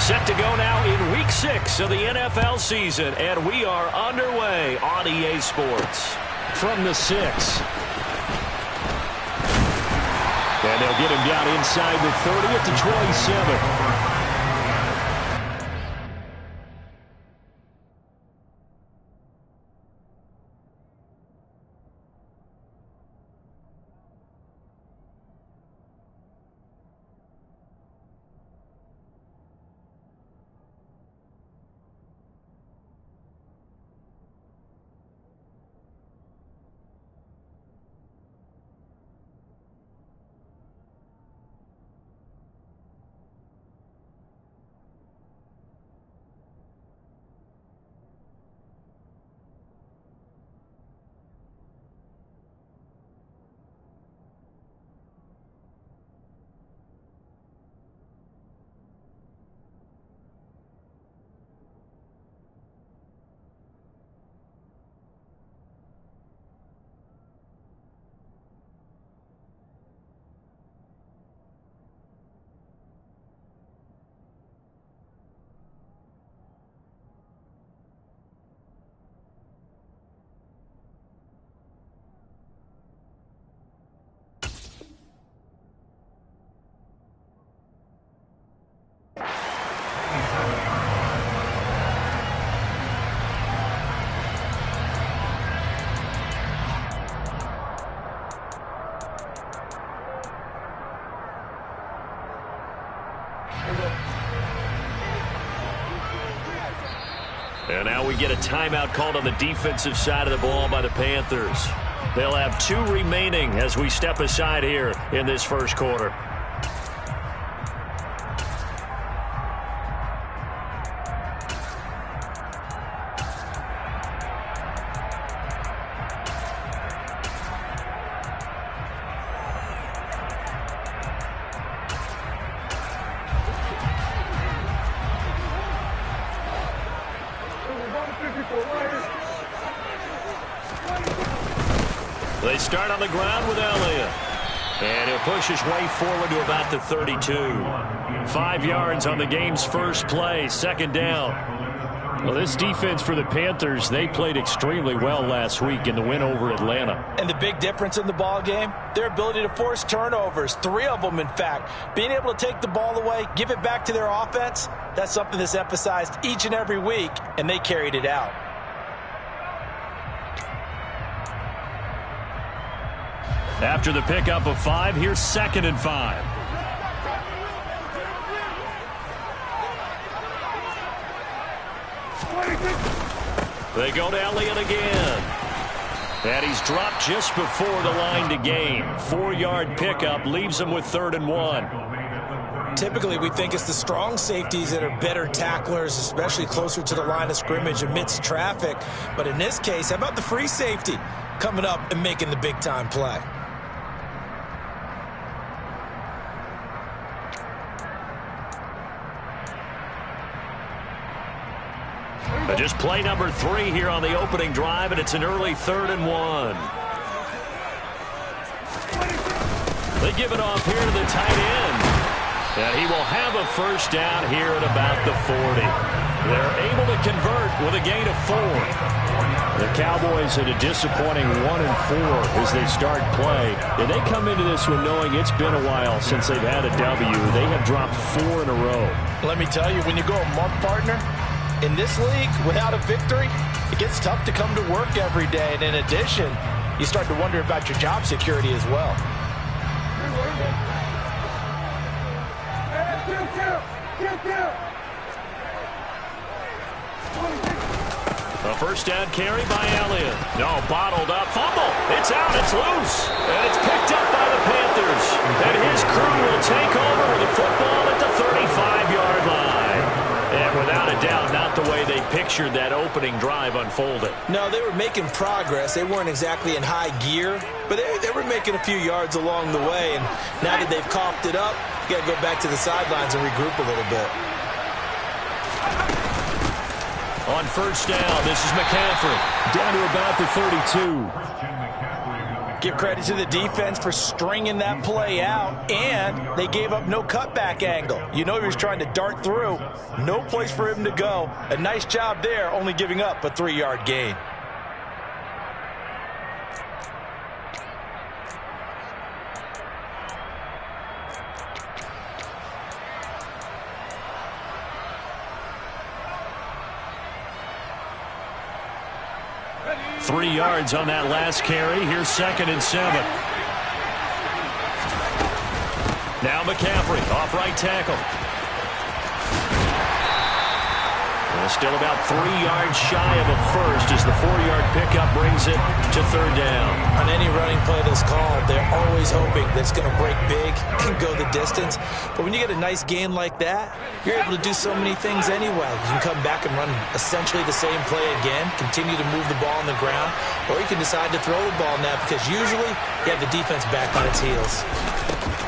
Set to go now in Week 6 of the NFL season, and we are underway on EA Sports. From the 6. And they'll get him down inside the 30 at the 27. And now we get a timeout called on the defensive side of the ball by the Panthers. They'll have 2 remaining as we step aside here in this first quarter. They start on the ground with Elliott. And he'll push his way forward to about the 32. 5 yards on the game's first play, second down. Well, this defense for the Panthers, they played extremely well last week in the win over Atlanta. And the big difference in the ball game, their ability to force turnovers, 3 of them in fact. Being able to take the ball away, give it back to their offense, that's something that's emphasized each and every week, and they carried it out. After the pickup of 5, here's 2nd and 5. They go to Elliott again. And he's dropped just before the line to gain. 4-yard pickup leaves him with 3rd and 1. Typically, we think it's the strong safeties that are better tacklers, especially closer to the line of scrimmage amidst traffic. But in this case, how about the free safety coming up and making the big-time play? Just play number 3 here on the opening drive, and it's an early 3rd and 1. They give it off here to the tight end. And he will have a first down here at about the 40. They're able to convert with a gain of 4. The Cowboys at a disappointing 1-4 as they start play. And they come into this one knowing it's been a while since they've had a W. They have dropped 4 in a row. Let me tell you, when you go a month, partner, in this league, without a victory, it gets tough to come to work every day. And in addition, you start to wonder about your job security as well. A first down carry by Elliott. No, bottled up. Fumble. It's out. It's loose. And it's picked up by the Panthers. And his crew will take over with the football at the 35-yard line. And without a doubt, not the way they pictured that opening drive unfolded. No, they were making progress. They weren't exactly in high gear, but they were making a few yards along the way. And now that they've coughed it up, you got to go back to the sidelines and regroup a little bit. On first down, this is McCaffrey. Down to about the 32. Give credit to the defense for stringing that play out, and they gave up no cutback angle. You know he was trying to dart through. No place for him to go. A nice job there, only giving up a 3-yard gain. Three yards on that last carry. Here's 2nd and 7. Now McCaffrey off right tackle. Still about 3 yards shy of a first as the 4-yard pickup brings it to 3rd down. On any running play that's called, they're always hoping that it's going to break big and go the distance. But when you get a nice gain like that, you're able to do so many things anyway. You can come back and run essentially the same play again, continue to move the ball on the ground, or you can decide to throw the ball now because usually you have the defense back on its heels.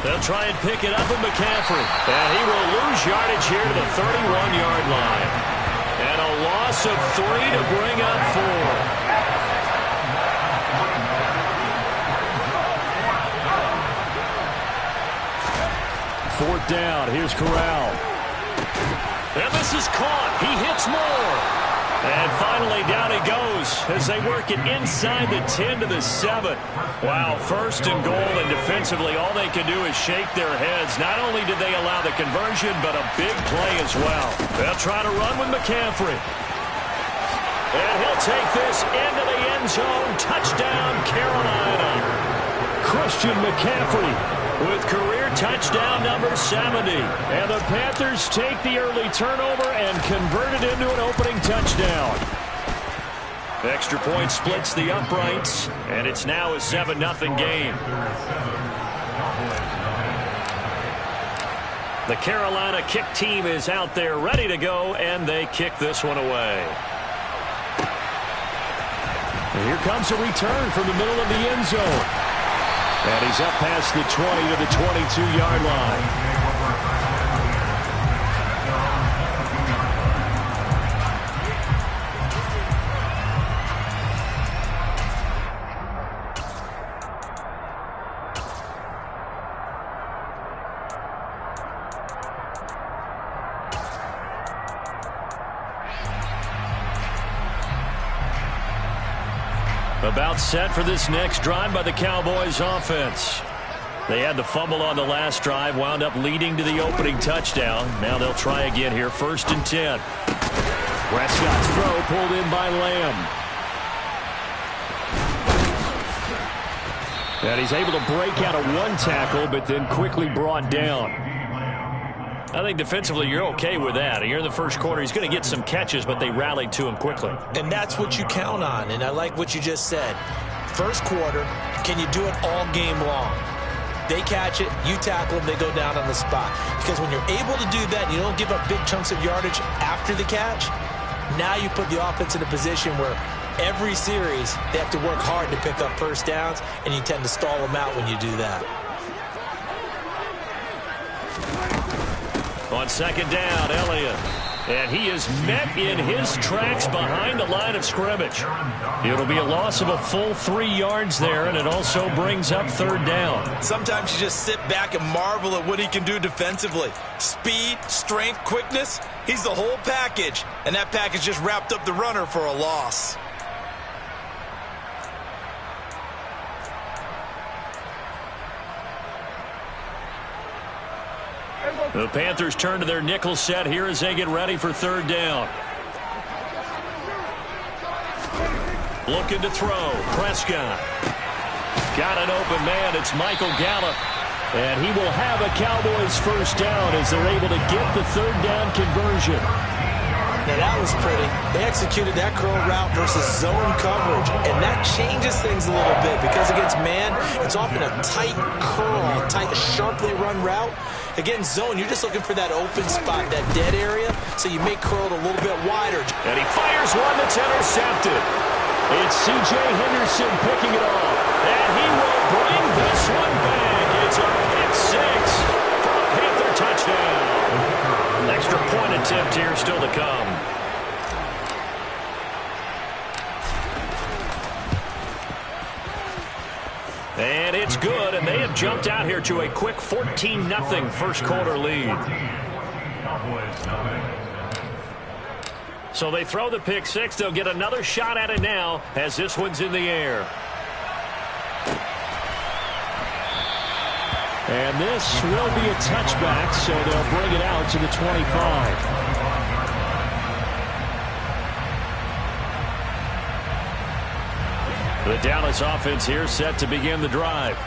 They'll try and pick it up with McCaffrey. And he will lose yardage here to the 31-yard line. And a loss of 3 to bring up 4. Fourth down. Here's Corral. And this is caught. He hits more. And finally down it goes as they work it inside the 10 to the 7. Wow, 1st and goal, and defensively all they can do is shake their heads. Not only did they allow the conversion, but a big play as well. They'll try to run with McCaffrey. And he'll take this into the end zone. Touchdown, Carolina. Christian McCaffrey with career touchdown number 70. And the Panthers take the early turnover and convert it into an opening touchdown. Extra point splits the uprights, and it's now a 7-0 game. The Carolina kick team is out there ready to go, and they kick this one away. And here comes a return from the middle of the end zone. And he's up past the 20 to the 22-yard line. About set for this next drive by the Cowboys offense. They had the fumble on the last drive, wound up leading to the opening touchdown. Now they'll try again here, 1st and 10. Prescott's throw pulled in by Lamb. And he's able to break out of one tackle, but then quickly brought down. I think defensively you're okay with that. Here in the first quarter, he's going to get some catches, but they rallied to him quickly. And that's what you count on, and I like what you just said. First quarter, can you do it all game long? They catch it, you tackle them, they go down on the spot. Because when you're able to do that, you don't give up big chunks of yardage after the catch, now you put the offense in a position where every series they have to work hard to pick up first downs, and you tend to stall them out when you do that. On 2nd down, Elliott. And he is met in his tracks behind the line of scrimmage. It'll be a loss of a full 3 yards there, and it also brings up 3rd down. Sometimes you just sit back and marvel at what he can do defensively. Speed, strength, quickness, he's the whole package. And that package just wrapped up the runner for a loss. The Panthers turn to their nickel set here as they get ready for 3rd down. Looking to throw. Prescott. Got an open man. It's Michael Gallup. And he will have a Cowboys first down as they're able to get the 3rd down conversion. Now that was pretty. They executed that curl route versus zone coverage, and that changes things a little bit because against man, it's often a tight curl, a sharply run route. Against zone, you're just looking for that open spot, that dead area, so you make curl a little bit wider. And he fires one that's intercepted. It's C.J. Henderson picking it off, and he will bring this one back. It's a pick 6 for a Panther touchdown. An extra point attempt here still to come. And it's good, and they have jumped out here to a quick 14-0 first quarter lead. So they throw the pick six. They'll get another shot at it now as this one's in the air. And this will be a touchback, so they'll bring it out to the 25. The Dallas offense here set to begin the drive.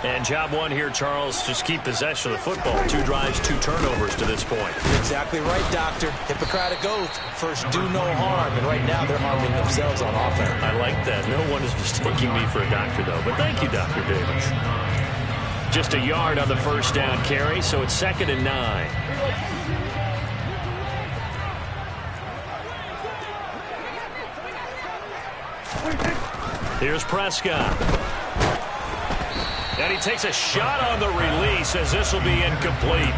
And job one here, Charles, just keep possession of the football. 2 drives, 2 turnovers to this point. Exactly right, Doctor. Hippocratic oath. First, do no harm. And right now, they're harming themselves on offense. I like that. No one is mistaking me for a doctor, though. But thank you, Dr. Davis. Just a yard on the first down carry, so it's 2nd and 9. Here's Prescott. And he takes a shot on the release as this will be incomplete.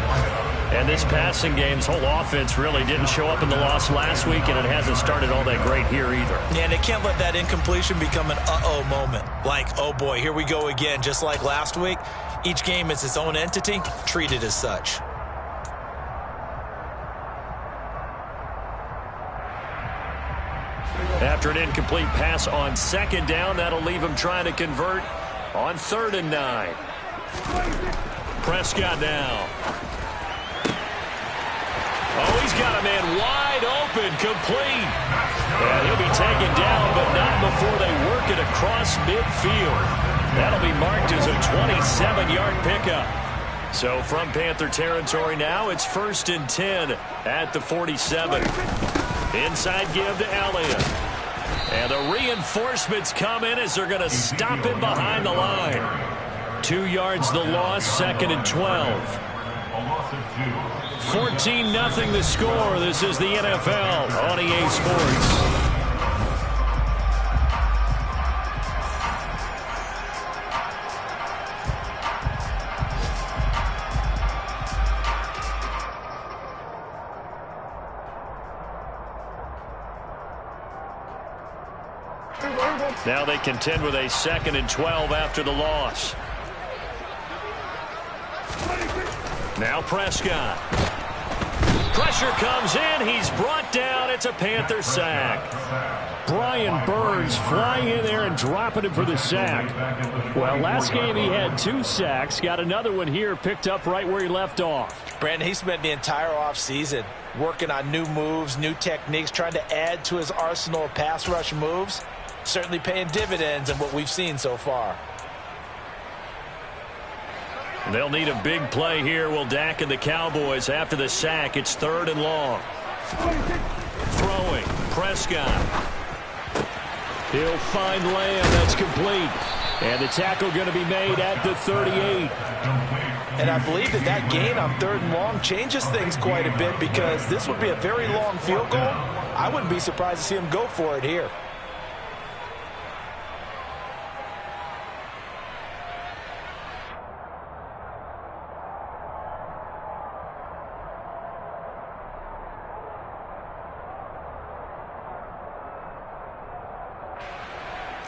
And this passing game's whole offense really didn't show up in the loss last week, and it hasn't started all that great here either. Yeah, and they can't let that incompletion become an uh-oh moment. Like, oh boy, here we go again, just like last week. Each game is its own entity, treated as such. After an incomplete pass on 2nd down, that'll leave him trying to convert on 3rd and 9. Prescott now. Oh, he's got a man wide open, complete. And he'll be taken down, but not before they work it across midfield. That'll be marked as a 27-yard pickup. So from Panther territory now, it's 1st and 10 at the 47. Inside give to Elliott. And the reinforcements come in as they're going to stop him behind the line. 2 yards the loss, 2nd and 12. 14-0 the score. This is the NFL on EA Sports. Now they contend with a 2nd and 12 after the loss. Now Prescott. Pressure comes in. He's brought down. It's a Panther sack. Brian Burns flying in there and dropping him for the sack. Well, last game he had 2 sacks. Got another one here, picked up right where he left off. Brandon, he spent the entire offseason working on new moves, new techniques, trying to add to his arsenal of pass rush moves. Certainly paying dividends in what we've seen so far. They'll need a big play here. Will Dak and the Cowboys after the sack. It's 3rd and long. Throwing. Prescott. He'll find Lamb. That's complete. And the tackle going to be made at the 38. And I believe that gain on 3rd and long changes things quite a bit, because this would be a very long field goal. I wouldn't be surprised to see him go for it here.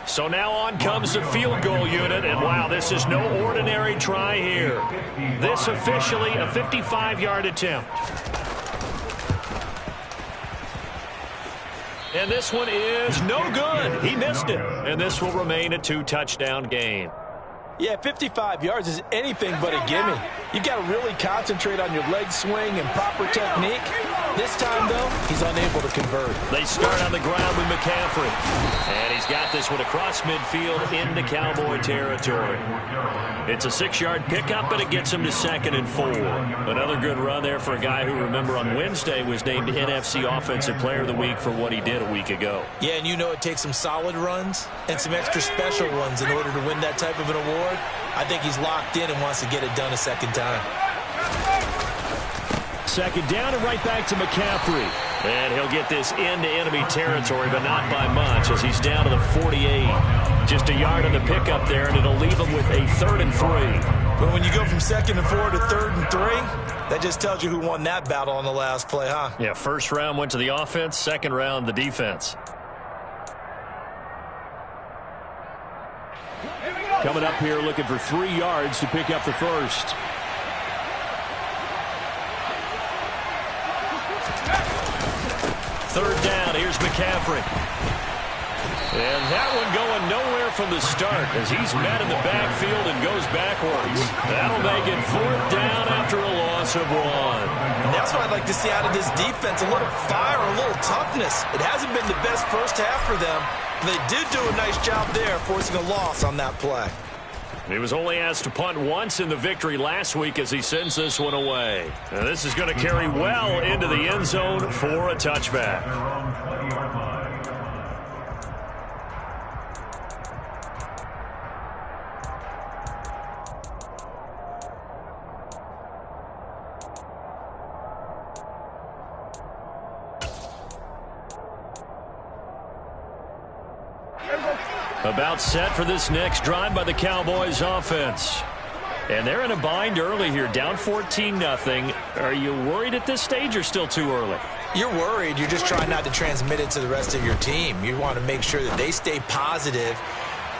So now on comes the field goal unit, and wow, this is no ordinary try here. This officially a 55-yard attempt. And this one is no good. He missed it, and this will remain a 2-touchdown game. Yeah, 55 yards is anything but a gimme. You've got to really concentrate on your leg swing and proper technique. This time, though, he's unable to convert. They start on the ground with McCaffrey. And he's got this one across midfield into Cowboy territory. It's a 6-yard pickup, and it gets him to 2nd and 4. Another good run there for a guy who, remember, on Wednesday was named NFC Offensive Player of the Week for what he did a week ago. Yeah, and you know it takes some solid runs and some extra special ones in order to win that type of an award. I think he's locked in and wants to get it done a second time. 2nd down and right back to McCaffrey. And he'll get this into enemy territory, but not by much, as he's down to the 48. Just a yard on the pickup there, and it'll leave him with a 3rd and 3. But when you go from 2nd and 4 to 3rd and 3, that just tells you who won that battle on the last play, huh? Yeah, 1st round went to the offense, 2nd round the defense. Coming up here looking for 3 yards to pick up the first. Third down, here's McCaffrey. And that one going nowhere from the start as he's met in the backfield and goes backwards. That'll make it 4th down after a loss of 1. And that's what I'd like to see out of this defense, a little fire, a little toughness. It hasn't been the best first half for them. They did do a nice job there, forcing a loss on that play. He was only asked to punt once in the victory last week as he sends this one away. Now this is going to carry well into the end zone for a touchback. About set for this next drive by the Cowboys offense. And they're in a bind early here, down 14-0. Are you worried at this stage or still too early? You're worried. You're just trying not to transmit it to the rest of your team. You want to make sure that they stay positive,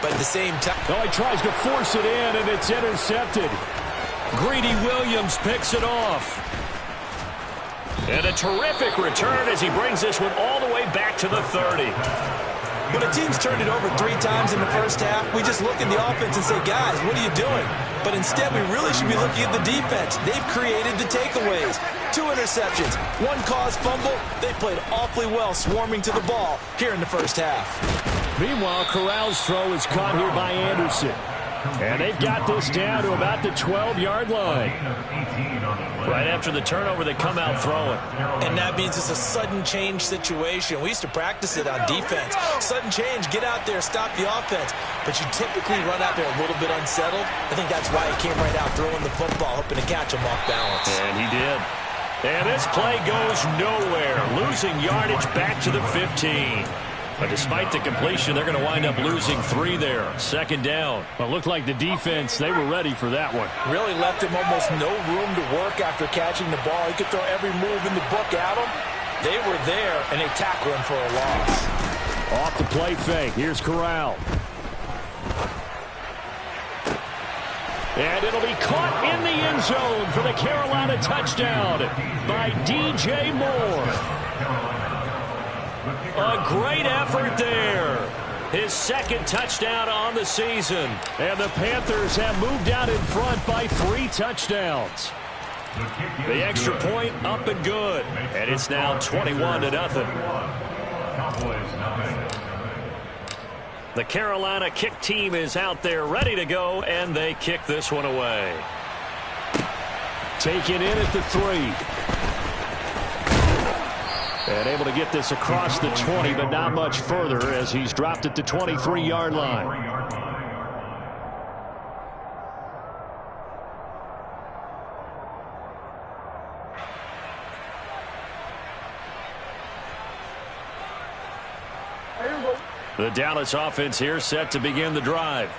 but at the same time... Oh, he tries to force it in, and it's intercepted. Greedy Williams picks it off. And a terrific return as he brings this one all the way back to the 30. When a team's turned it over 3 times in the first half, we just look at the offense and say, guys, what are you doing? But instead, we really should be looking at the defense. They've created the takeaways. 2 interceptions, 1 caused fumble. They played awfully well swarming to the ball here in the first half. Meanwhile, Corral's throw is caught here by Anderson. And they've got this down to about the 12-yard line. Right after the turnover, they come out throwing. And that means it's a sudden change situation. We used to practice it on defense. Sudden change, get out there, stop the offense. But you typically run out there a little bit unsettled. I think that's why he came right out throwing the football, hoping to catch him off balance. And he did. And this play goes nowhere, losing yardage back to the 15. But despite the completion, they're going to wind up losing 3 there. 2nd down. Well, it looked like the defense, they were ready for that one. Really left him almost no room to work after catching the ball. He could throw every move in the book at him. They were there, and they tackle him for a loss. Off the play fake. Here's Corral. And it'll be caught in the end zone for the Carolina touchdown by DJ Moore. A great effort there. His 2nd touchdown on the season. And the Panthers have moved out in front by 3 touchdowns. The extra point up and good. And it's now 21-0. The Carolina kick team is out there ready to go, and they kick this one away. Taken in at the 3. And able to get this across the 20, but not much further as he's dropped at the 23-yard line. The Dallas offense here set to begin the drive.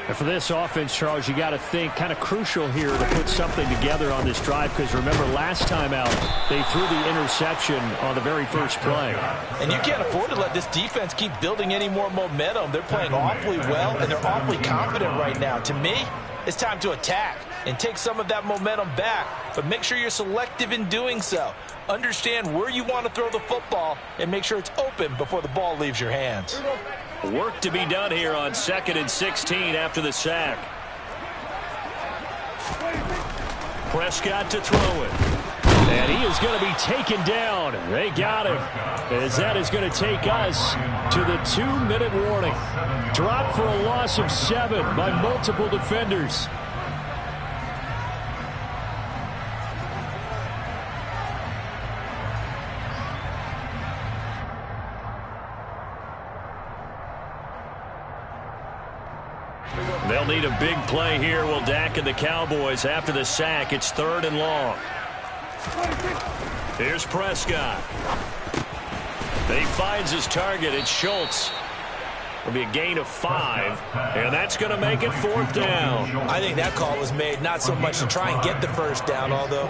And for this offense, Charles, you got to think kind of crucial here to put something together on this drive because remember last time out they threw the interception on the very first play. And you can't afford to let this defense keep building any more momentum. They're playing awfully well and they're awfully confident right now. To me, it's time to attack and take some of that momentum back, but make sure you're selective in doing so. Understand where you want to throw the football and make sure it's open before the ball leaves your hands. Work to be done here on 2nd and 16 after the sack. Prescott to throw it. And he is going to be taken down. They got him. As that is going to take us to the 2-minute warning. Drop for a loss of 7 by multiple defenders. They'll need a big play here. Will Dak and the Cowboys after the sack. It's 3rd and long. Here's Prescott. He finds his target. It's Schultz. It'll be a gain of 5, and that's going to make it 4th down. I think that call was made not so much to try and get the first down, although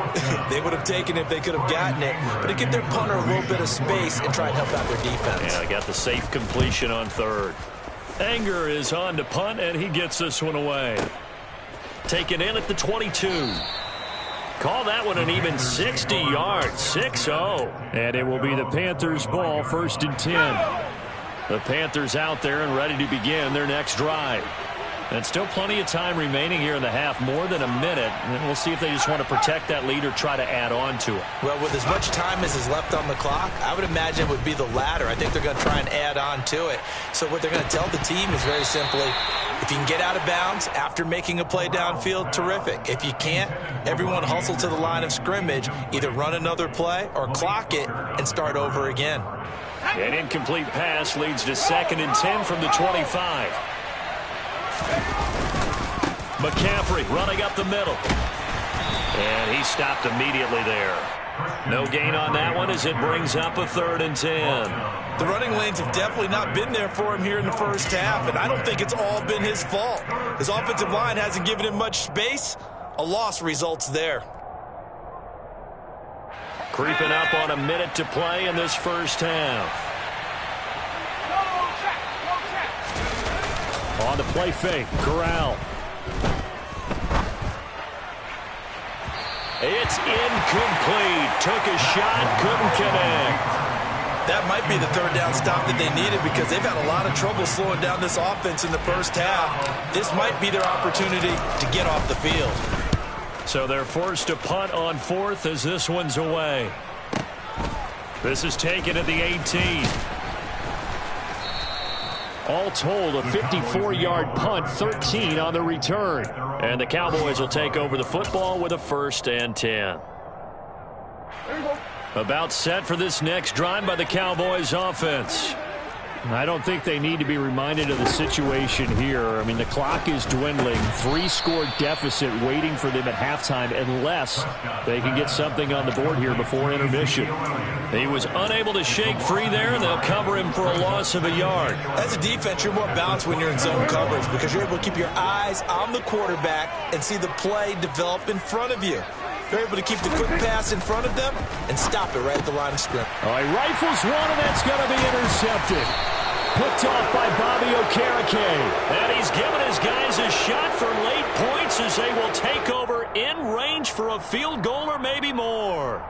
they would have taken it if they could have gotten it, but to give their punter a little bit of space and try and help out their defense. Yeah, they got the safe completion on 3rd. Anger is on to punt, and he gets this one away. Taken in at the 22. Call that one an even 60 yards, 6-0. And it will be the Panthers' ball, 1st and 10. The Panthers out there and ready to begin their next drive. And still plenty of time remaining here in the half, more than a minute. And we'll see if they just want to protect that lead or try to add on to it. Well, with as much time as is left on the clock, I would imagine it would be the latter. I think they're going to try and add on to it. So what they're going to tell the team is very simply, if you can get out of bounds after making a play downfield, terrific. If you can't, everyone hustle to the line of scrimmage, either run another play or clock it and start over again. An incomplete pass leads to 2nd and 10 from the 25. McCaffrey running up the middle. And he stopped immediately there. No gain on that one as it brings up a 3rd and 10. The running lanes have definitely not been there for him here in the first half, and I don't think it's all been his fault. His offensive line hasn't given him much space. A loss results there. Creeping up on a minute to play in this first half. On the play fake, Corral. It's incomplete. Took a shot, couldn't connect. That might be the 3rd down stop that they needed because they've had a lot of trouble slowing down this offense in the first half. This might be their opportunity to get off the field. So they're forced to punt on 4th as this one's away. This is taken at the 18. All told, a 54-yard punt, 13 on the return. And the Cowboys will take over the football with a 1st and 10. About set for this next drive by the Cowboys offense. I don't think they need to be reminded of the situation here. I mean, the clock is dwindling. 3-score deficit waiting for them at halftime unless they can get something on the board here before intermission. He was unable to shake free there, and they'll cover him for a loss of a yard. As a defense, you're more balanced when you're in zone coverage because you're able to keep your eyes on the quarterback and see the play develop in front of you. They're able to keep the quick pass in front of them and stop it right at the line of scrimmage. All right, rifles one, and that's going to be intercepted. Picked off by Bobby Okereke. And he's given his guys a shot for late points as they will take over in range for a field goal or maybe more.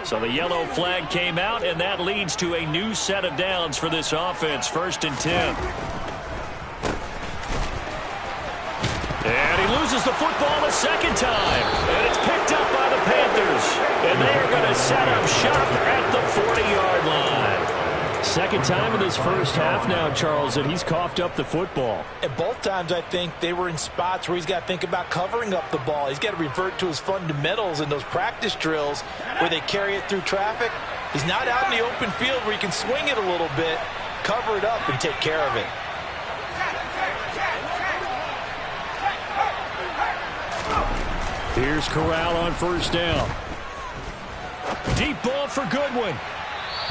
So the yellow flag came out, and that leads to a new set of downs for this offense. 1st and 10. And he loses the football a second time. And it's picked up by the Panthers. And they are going to set up shop at the 40-yard line. Second time in this first half now, Charles, that he's coughed up the football. And both times, I think, they were in spots where he's got to think about covering up the ball. He's got to revert to his fundamentals in those practice drills where they carry it through traffic. He's not out in the open field where he can swing it a little bit, cover it up, and take care of it. Here's Corral on 1st down. Deep ball for Goodwin.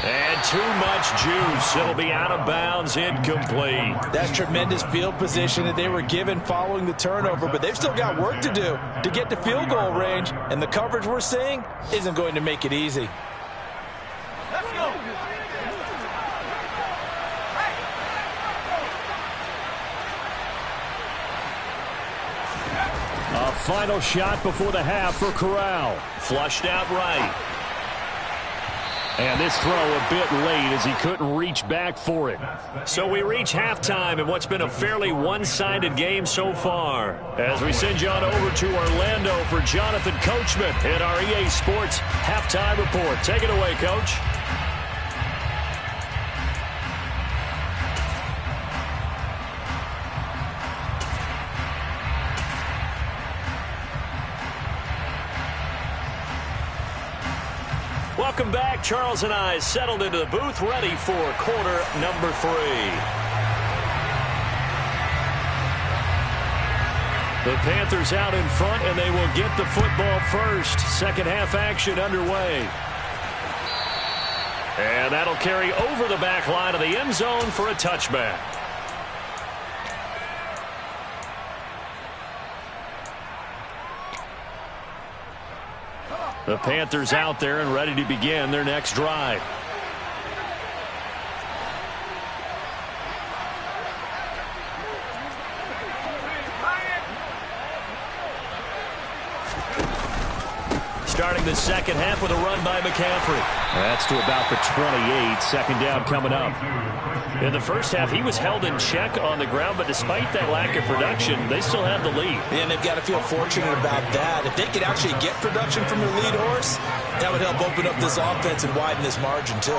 And too much juice. It'll be out of bounds, incomplete. That's tremendous field position that they were given following the turnover, but they've still got work to do to get to field goal range, and the coverage we're seeing isn't going to make it easy. Let's go. A final shot before the half for Corral. Flushed out right. And this throw a bit late as he couldn't reach back for it. So we reach halftime in what's been a fairly one-sided game so far. As we send you on over to Orlando for Jonathan Coachman in our EA Sports Halftime Report. Take it away, Coach. Welcome back. Charles and I settled into the booth, ready for quarter number 3. The Panthers out in front, and they will get the football first. Second half action underway. And that'll carry over the back line of the end zone for a touchback. The Panthers out there and ready to begin their next drive. starting the second half with a run by McCaffrey. That's to about the 28. Second down coming up. In the first half, he was held in check on the ground, but despite that lack of production, they still have the lead. And they've got to feel fortunate about that. If they could actually get production from their lead horse, that would help open up this offense and widen this margin, too.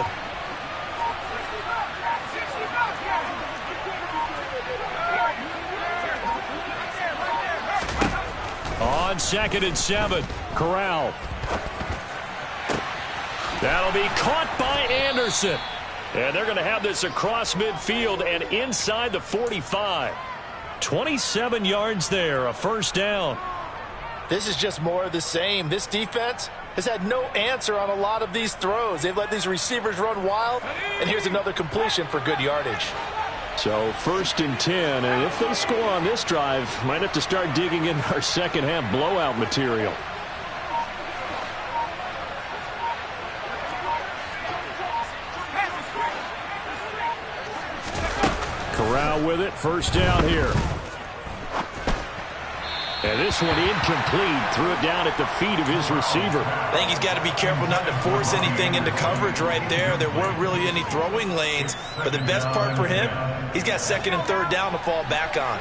On 2nd and 7, Corral. That'll be caught by Anderson. And they're going to have this across midfield and inside the 45. 27 yards there, a first down. This is just more of the same. This defense has had no answer on a lot of these throws. They've let these receivers run wild, and here's another completion for good yardage. So 1st and 10, and if they score on this drive, might have to start digging in our second half blowout material. Corral with it, first down here. And this one incomplete. Threw it down at the feet of his receiver. I think he's got to be careful not to force anything into coverage right there. There weren't really any throwing lanes. But the best part for him, he's got 2nd and 3rd down to fall back on.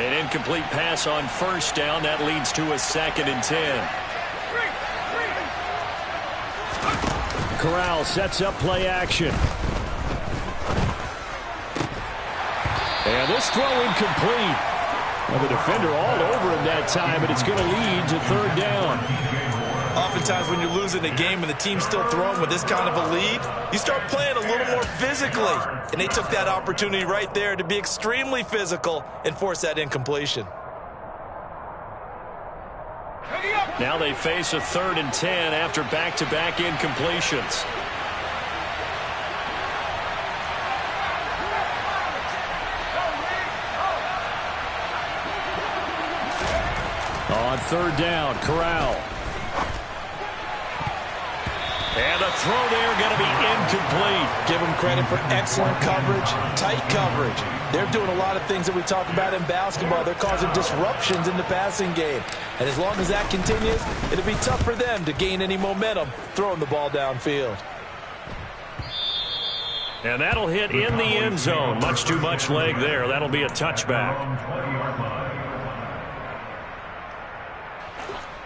An incomplete pass on first down. That leads to a 2nd and 10. Corral sets up play action. And this throw incomplete. Well, the defender all over him that time, and it's going to lead to 3rd down. Oftentimes when you're losing a game and the team's still throwing with this kind of a lead, you start playing a little more physically. And they took that opportunity right there to be extremely physical and force that incompletion. Now they face a 3rd and 10 after back-to-back incompletions. On 3rd down, Corral. And the throw there going to be incomplete. Give them credit for excellent coverage, tight coverage. They're doing a lot of things that we talk about in basketball. They're causing disruptions in the passing game. And as long as that continues, it'll be tough for them to gain any momentum throwing the ball downfield. And that'll hit in the end zone. Much too much leg there. That'll be a touchback.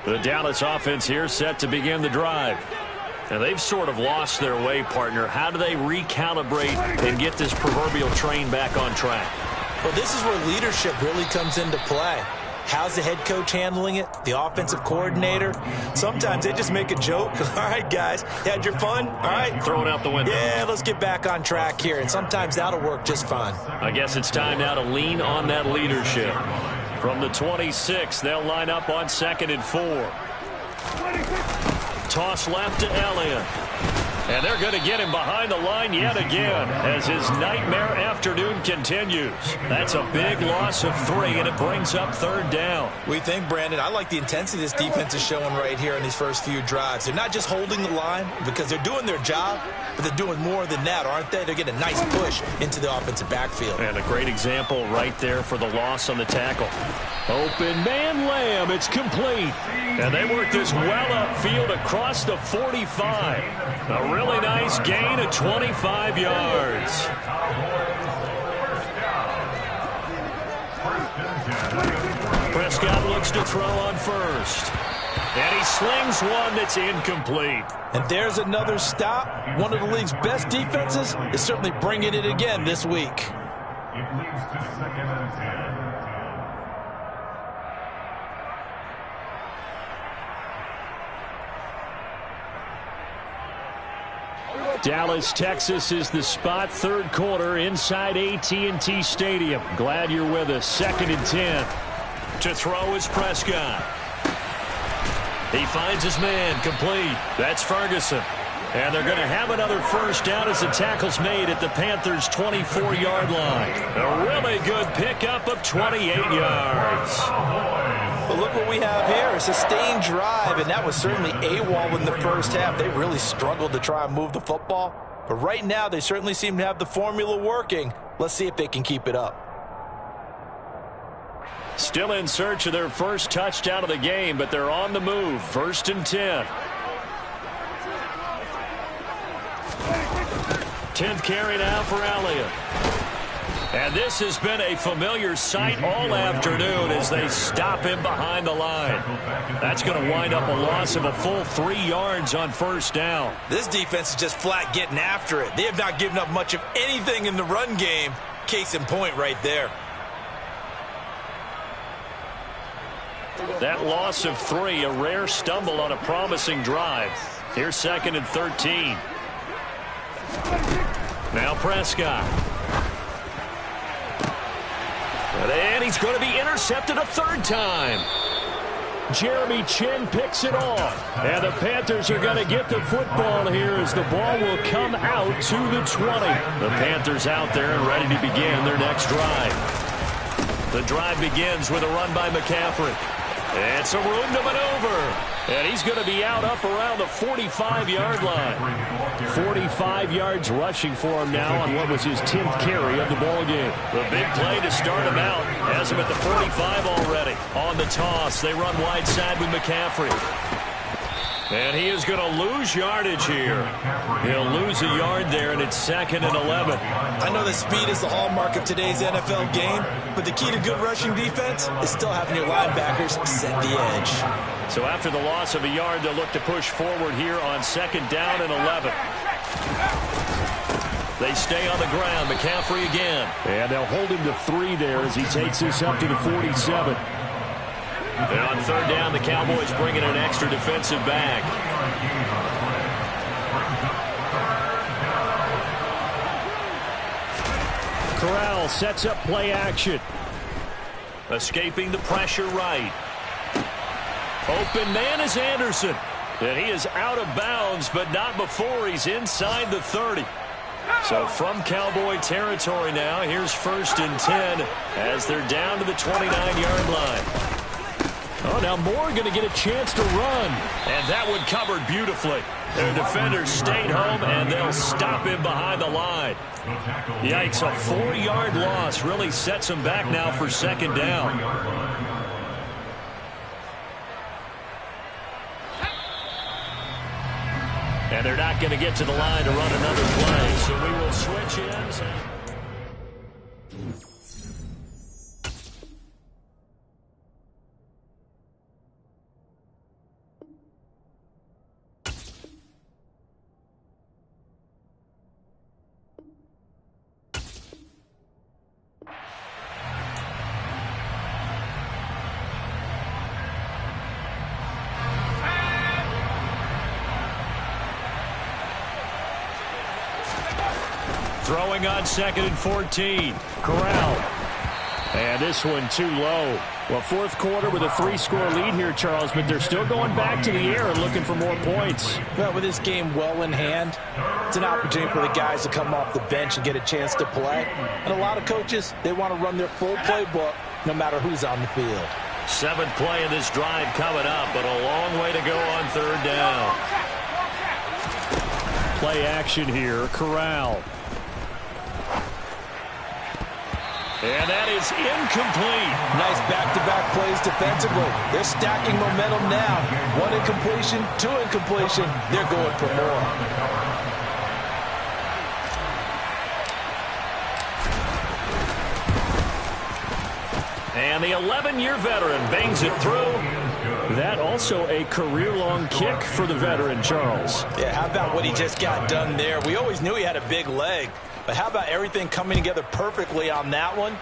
The Dallas offense here set to begin the drive. And they've sort of lost their way, partner. How do they recalibrate and get this proverbial train back on track? Well, this is where leadership really comes into play. How's the head coach handling it? The offensive coordinator? Sometimes they just make a joke. All right, guys, you had your fun? All right. Throw it out the window. Yeah, let's get back on track here. And sometimes that'll work just fine. I guess it's time now to lean on that leadership. From the 26, they'll line up on 2nd and 4. Toss left to Elliott. And they're going to get him behind the line yet again as his nightmare afternoon continues. That's a big loss of 3, and it brings up 3rd down. We think, Brandon, I like the intensity this defense is showing right here in these first few drives. They're not just holding the line because they're doing their job, but they're doing more than that, aren't they? They're getting a nice push into the offensive backfield. And a great example right there for the loss on the tackle. Open man Lamb. It's complete. And they work this well upfield across the 45. A really nice gain of 25 yards. Prescott looks to throw on first. And he slings one that's incomplete. And there's another stop. One of the league's best defenses is certainly bringing it again this week. It leads to 2nd and 10. Dallas, Texas is the spot. 3rd quarter inside AT&T Stadium. Glad you're with us. 2nd and 10. To throw is Prescott. He finds his man complete. That's Ferguson. And they're going to have another first down as the tackle's made at the Panthers' 24-yard line. A really good pickup of 28 yards. But look what we have here, a sustained drive, and that was certainly AWOL in the first half. They really struggled to try and move the football. But right now, they certainly seem to have the formula working. Let's see if they can keep it up. Still in search of their first touchdown of the game, but they're on the move. 1st and 10. 10th carry now for Elliott. And this has been a familiar sight all afternoon as they stop him behind the line. That's going to wind up a loss of a full 3 yards on 1st down. This defense is just flat getting after it. They have not given up much of anything in the run game. Case in point right there. That loss of 3, a rare stumble on a promising drive. Here's 2nd and 13. Now Prescott. And he's going to be intercepted a 3rd time. Jeremy Chin picks it off. And the Panthers are going to get the football here as the ball will come out to the 20. The Panthers out there and ready to begin their next drive. The drive begins with a run by McCaffrey. It's a room to maneuver. And he's going to be out up around the 45-yard line. 45 yards rushing for him now on what was his 10th carry of the ball game. The big play to start him out. Has him at the 45 already. On the toss, they run wide side with McCaffrey. And he is going to lose yardage here. He'll lose a yard there, and it's 2nd and 11. I know that speed is the hallmark of today's NFL game, but the key to good rushing defense is still having your linebackers set the edge. So after the loss of a yard, they'll look to push forward here on 2nd down and 11. They stay on the ground. McCaffrey again. And they'll hold him to 3 there as he takes this up to the 47. And on 3rd down, the Cowboys bring in an extra defensive back. Corral sets up play action. Escaping the pressure right. Open man is Anderson. And he is out of bounds, but not before he's inside the 30. So from Cowboy territory now, here's 1st and 10 as they're down to the 29-yard line. Oh, now Moore going to get a chance to run. And that one covered beautifully. Their defenders stayed home, and they'll stop him behind the line. Yikes, a 4-yard loss really sets him back now for 2nd down. And they're not going to get to the line to run another play, so we will switch ends. Throwing on 2nd and 14. Corral. And this one too low. Well, 4th quarter with a 3-score lead here, Charles, but they're still going back to the air and looking for more points. Well, with this game well in hand, it's an opportunity for the guys to come off the bench and get a chance to play. And a lot of coaches, they want to run their full playbook no matter who's on the field. 7th play of this drive coming up, but a long way to go on 3rd down. Play action here, Corral. And that is incomplete. Nice back-to-back plays defensively. They're stacking momentum now. 1 incompletion, 2 incompletion. They're going for more. And the 11-year veteran bangs it through. That also a career-long kick for the veteran, Charles. Yeah, how about what he just got done there? We always knew he had a big leg. But how about everything coming together perfectly on that one?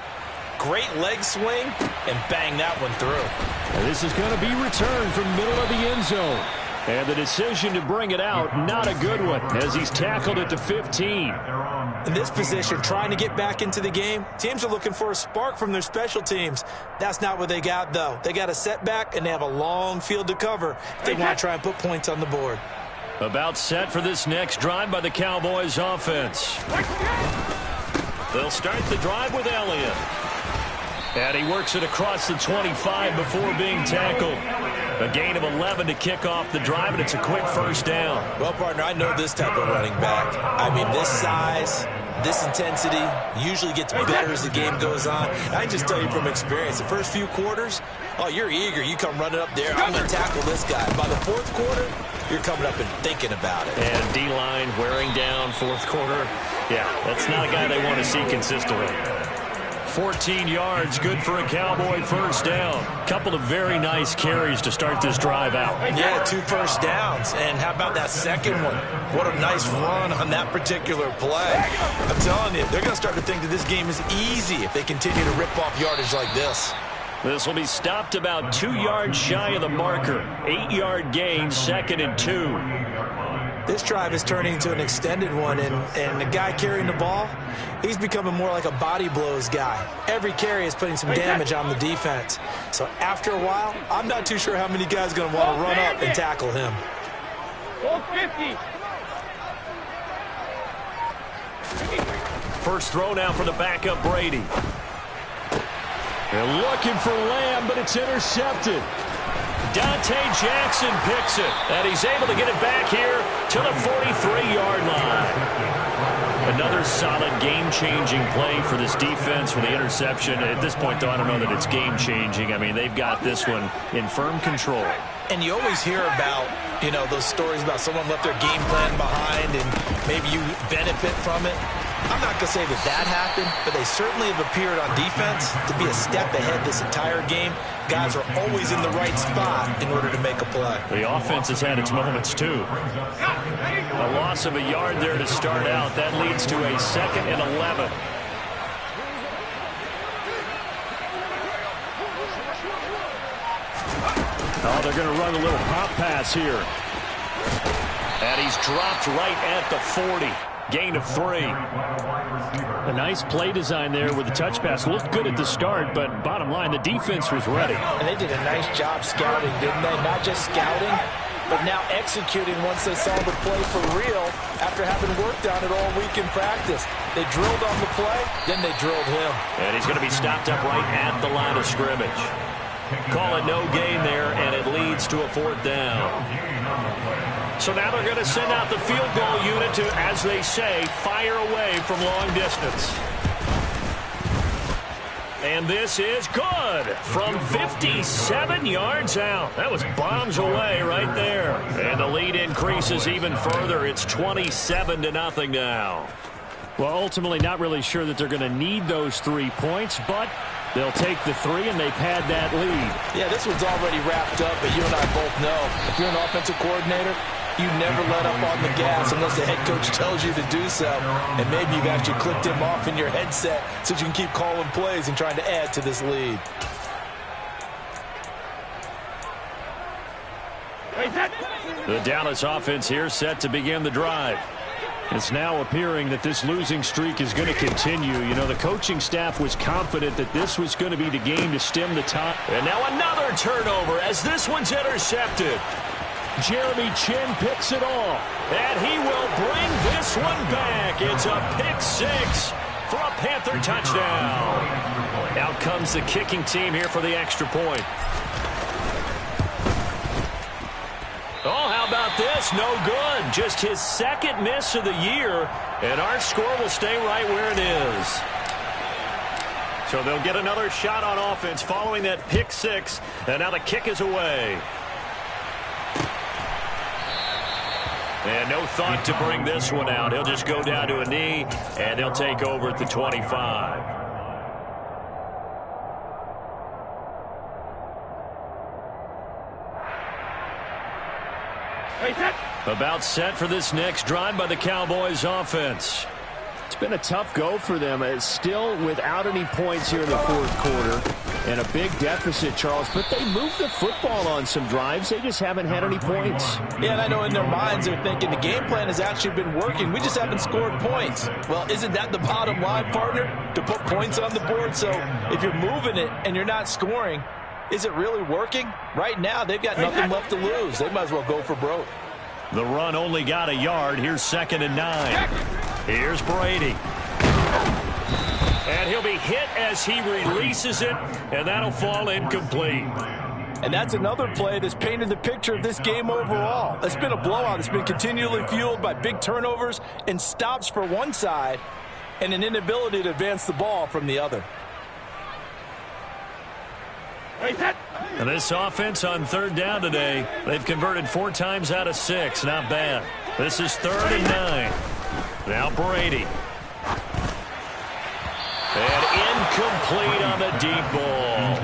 Great leg swing, and bang that one through. And this is going to be returned from middle of the end zone. And the decision to bring it out, not a good one, as he's tackled at the 15. In this position, trying to get back into the game, teams are looking for a spark from their special teams. That's not what they got, though. They got a setback, and they have a long field to cover if they want to try and put points on the board. About set for this next drive by the Cowboys offense. They'll start the drive with Elliott. And he works it across the 25 before being tackled. A gain of 11 to kick off the drive, and it's a quick 1st down. Well, partner, I know this type of running back. I mean, this size, this intensity usually gets better as the game goes on. I can just tell you from experience, the first few quarters, oh, you're eager. You come running up there, I'm going to tackle this guy. By the fourth quarter, you're coming up and thinking about it. And D-line wearing down fourth quarter. Yeah, that's not a guy they want to see consistently. 14 yards, good for a Cowboy first down. Couple of very nice carries to start this drive out. Yeah, 2 first downs. And how about that second one? What a nice run on that particular play. I'm telling you, they're going to start to think that this game is easy if they continue to rip off yardage like this. This will be stopped about 2 yards shy of the marker. 8-yard gain, 2nd and 2. This drive is turning into an extended one, and the guy carrying the ball, he's becoming more like a body blows guy. Every carry is putting some damage on the defense. So after a while, I'm not too sure how many guys are going to want to run up and tackle him. 50. First throw now for the backup Brady. They're looking for Lamb, but it's intercepted. Dante Jackson picks it, and he's able to get it back here to the 43-yard line. Another solid game-changing play for this defense for the interception. At this point, though, I don't know that it's game-changing. I mean, they've got this one in firm control. And you always hear about, you know, those stories about someone left their game plan behind and maybe you benefit from it. I'm not going to say that that happened, but they certainly have appeared on defense to be a step ahead this entire game. Guys are always in the right spot in order to make a play. The offense has had its moments, too. A loss of a yard there to start out. That leads to a 2nd and 11. Oh, they're going to run a little pop pass here. And he's dropped right at the 40. Gain of 3. A nice play design there with the touch pass. Looked good at the start, but bottom line, the defense was ready. And they did a nice job scouting, didn't they? Not just scouting, but now executing once they saw the play for real after having worked on it all week in practice. They drilled on the play, then they drilled him. And he's going to be stopped up right at the line of scrimmage. Call it no gain there, and it leads to a 4th down. So now they're going to send out the field goal unit to, as they say, fire away from long distance. And this is good from 57 yards out. That was bombs away right there. And the lead increases even further. It's 27-0 now. Well, ultimately not really sure that they're going to need those 3 points, but they'll take the 3, and they've had that lead. Yeah, this one's already wrapped up, but you and I both know if you're an offensive coordinator, you never let up on the gas unless the head coach tells you to do so. And maybe you've actually clicked him off in your headset so you can keep calling plays and trying to add to this lead. The Dallas offense here set to begin the drive. It's now appearing that this losing streak is going to continue. You know, the coaching staff was confident that this was going to be the game to stem the tide. And now another turnover as this one's intercepted. Jeremy Chin picks it off, and he will bring this one back. It's a pick 6 for a Panther touchdown. Out comes the kicking team here for the extra point. Oh, how about this? No good. Just his 2nd miss of the year, and our score will stay right where it is. So they'll get another shot on offense following that pick 6, and now the kick is away. And no thought to bring this one out. He'll just go down to a knee, and they'll take over at the 25. About set for this next drive by the Cowboys offense. It's been a tough go for them. It's still without any points here in the 4th quarter. And a big deficit, Charles. But they moved the football on some drives. They just haven't had any points. Yeah, and I know in their minds they're thinking the game plan has actually been working. We just haven't scored points. Well, isn't that the bottom line, partner? To put points on the board? So if you're moving it and you're not scoring, is it really working? Right now, they've got nothing left to lose. They might as well go for broke. The run only got a yard. Here's 2nd and 9. Here's Brady. And he'll be hit as he releases it, and that'll fall incomplete. And that's another play that's painted the picture of this game overall. It's been a blowout. It's been continually fueled by big turnovers and stops for one side and an inability to advance the ball from the other. And this offense on third down today, they've converted 4 times out of 6. Not bad. This is 3rd and 9. Now Brady. And incomplete on the deep ball.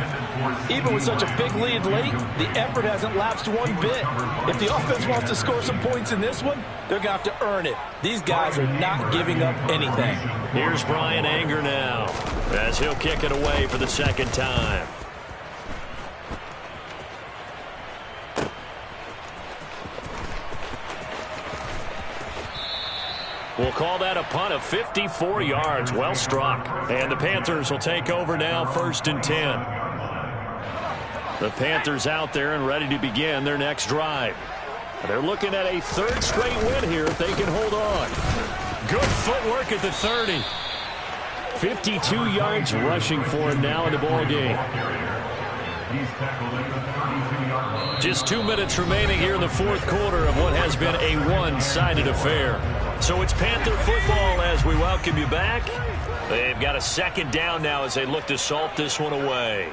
Even with such a big lead late, the effort hasn't lapsed one bit. If the offense wants to score some points in this one, they're going to have to earn it. These guys are not giving up anything. Here's Brian Anger now, as he'll kick it away for the second time. We'll call that a punt of 54 yards. Well struck. And the Panthers will take over now, 1st and 10. The Panthers out there and ready to begin their next drive. They're looking at a 3rd straight win here if they can hold on. Good footwork at the 30. 52 yards rushing for him now in the ball game. Just 2 minutes remaining here in the 4th quarter of what has been a one-sided affair. So it's Panther football as we welcome you back. They've got a 2nd down now as they look to salt this one away.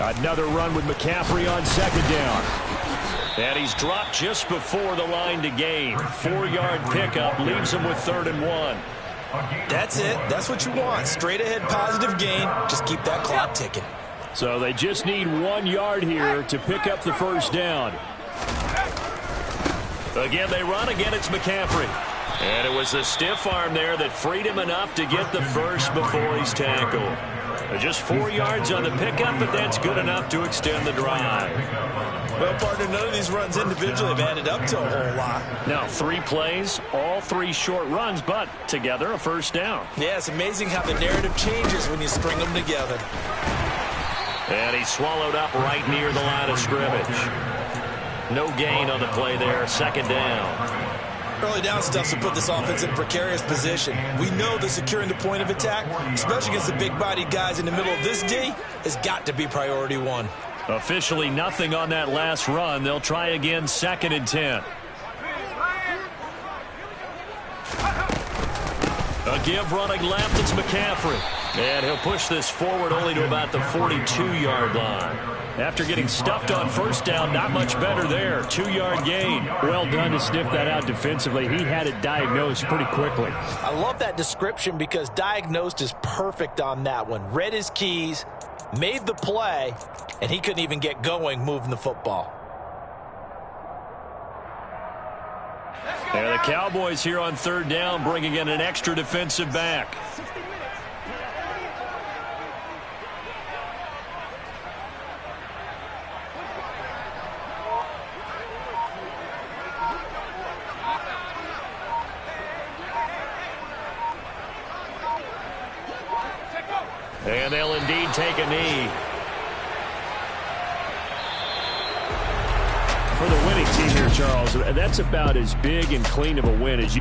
Another run with McCaffrey on 2nd down. And he's dropped just before the line to gain. 4-yard pickup leaves him with 3rd and 1. That's it. That's what you want. Straight ahead positive gain. Just keep that clock ticking. So they just need 1 yard here to pick up the 1st down. Again, they run. Again, it's McCaffrey. And it was the stiff arm there that freed him enough to get the first before he's tackled. Just 4 yards on the pickup, but that's good enough to extend the drive. Well, partner, none of these runs individually have added up to a whole lot. Now, 3 plays, all 3 short runs, but together a 1st down. Yeah, it's amazing how the narrative changes when you string them together. And he's swallowed up right near the line of scrimmage. No gain on the play there, 2nd down. Early down stuff to put this offense in a precarious position. We know that securing the point of attack, especially against the big-bodied guys in the middle of this D, has got to be priority 1. Officially nothing on that last run. They'll try again, 2nd and 10. A give running left, it's McCaffrey. And he'll push this forward only to about the 42-yard line. After getting stuffed on 1st down, not much better there. 2-yard gain. Well done to sniff that out defensively. He had it diagnosed pretty quickly. I love that description because diagnosed is perfect on that one. Read his keys, made the play, and he couldn't even get going moving the football. And the Cowboys here on 3rd down, bringing in an extra defensive back. And they'll indeed take a knee. For the winning team here, Charles, that's about as big and clean of a win as